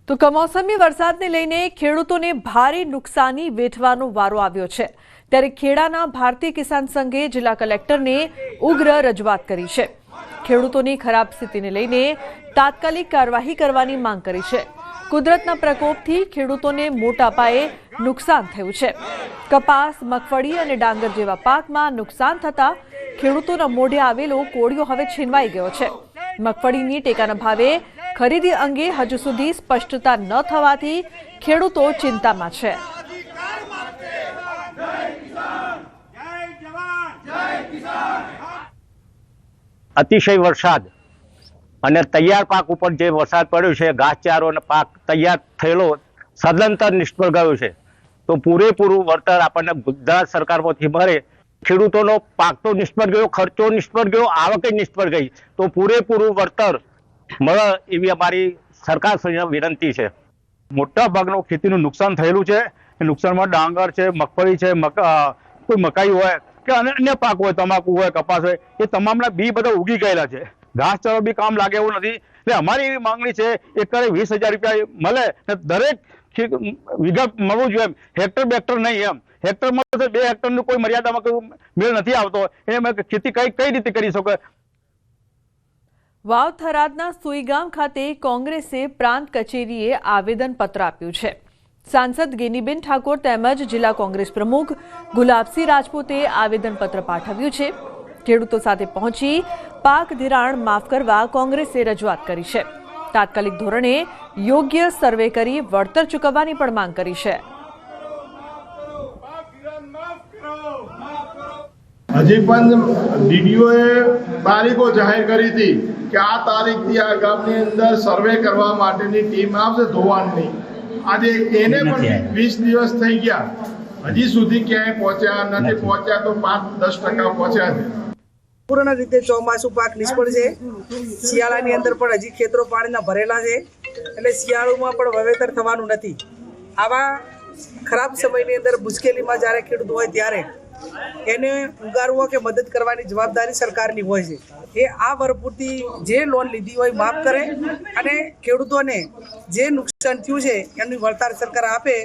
તો કમોસમી વરસાદને લઈને ખેડૂતોને ભારે નુકસાની વેઠવાનો વારો આવ્યો છે। ત્યારે ખેડાના ભારતીય કિસાન સંઘે જિલ્લા કલેક્ટરને ઉગ્ર રજૂઆત કરી છે। ખેડૂતોની ખરાબ સ્થિતિને લઈને તાત્કાલિક કાર્યવાહી કરવાની માંગ કરી છે। કુદરતના પ્રકોપથી ખેડૂતોને મોટા પાયે નુકસાન થયું છે। કપાસ, મગફળી અને ડાંગર જેવા પાકમાં નુકસાન થતા ખેડૂતોના મોઢે આવેલો કોળિયો હવે છીનવાઈ ગયો છે। મગફળીની ટેકાના ભાવે ખરીદી અંગે હજુ સુધી સ્પષ્ટતા ન થવાથી ખેડૂતો ચિંતામાં છે। અતિશય વરસાદ અને તૈયાર પાક ઉપર જે વરસાદ પડ્યો છે, ઘાસચારો અને પાક તૈયાર થયેલો સદંતર નિષ્ફળ ગયો છે। તો પૂરેપૂરું વળતર આપણને ગુજરાત સરકારમાંથી મળે। ખેડૂતોનો પાક તો નિષ્ફળ ગયો, ખર્ચો નિષ્ફળ ગયો, આવકે નિષ્ફળ ગઈ, તો પૂરેપૂરું વળતર મળે એવી અમારી સરકાર સુધી વિનંતી છે। મોટા ભાગનું ખેતીનું નુકસાન થયેલું છે। નુકસાનમાં ડાંગર છે, મગફળી છે, કોઈ મકાઈ હોય કે અન્ય પાક હોય, તમાકુ હોય, કપાસ હોય, એ તમામના બી બધા ઉગી ગયેલા છે। ઘાસચારો બી કામ લાગે એવું નથી। એટલે અમારી એવી માંગણી છે, એકરે 20,000 રૂપિયા મળે ને દરેક વીઘા મળવું જોઈએ, હેક્ટર બેક્ટર નહીં એમ। હેક્ટર મળે તો 2 હેક્ટરનું કોઈ મર્યાદામાં કોઈ મેળ નથી આવતો। એને ખેતી કઈ રીતે કરી શકે? વાવ થરાદના સુઈગામ ખાતે કોંગ્રેસે પ્રાંત કચેરીએ આવેદનપત્ર આપ્યું છે। સાંસદ ગેનીબેન ઠાકોર તેમજ જિલ્લા કોંગ્રેસ પ્રમુખ ગુલાબસિંહ રાજપૂતે આવેદનપત્ર પાઠવ્યું છે। ખેડૂતો સાથે પહોંચી પાક ધિરાણ માફ કરવા કોંગ્રેસે રજૂઆત કરી છે। તાત્કાલિક ધોરણે યોગ્ય સર્વે કરી વળતર ચૂકવવાની પણ માંગ કરી છે। હજી પણ ડીડીઓએ તારીખો જાહેર કરી હતી કે આ તારીખથી આ ગામની અંદર સર્વે કરવા માટેની ટીમ આવશે ધોવાણની। આજે એને પણ 20 દિવસ થઈ ગયા, હજી સુધી ક્યાંય પહોંચ્યા નથી। પહોંચ્યા તો 5-10% પહોંચ્યા છે। પૂર્ણ રીતે ચોમાસું પાક નિષ્ફળ છે। શિયાળાની અંદર પણ હજી ખેતરો પાણીના ભરેલા છે, એટલે શિયાળુમાં પણ વાવેતર થવાનું નથી। આવા ખરાબ સમયની અંદર મુશ્કેલીમાં જ્યારે ખેડૂત હોય ત્યારે એને ઉગારવો કે મદદ કરવાની જવાબદારી સરકારની હોય છે। એ આ વરપૂરતી જે લોન લીધી હોય માફ કરે અને ખેડૂતોને જે નુકસાન થયું છે એની વળતર સરકાર આપે।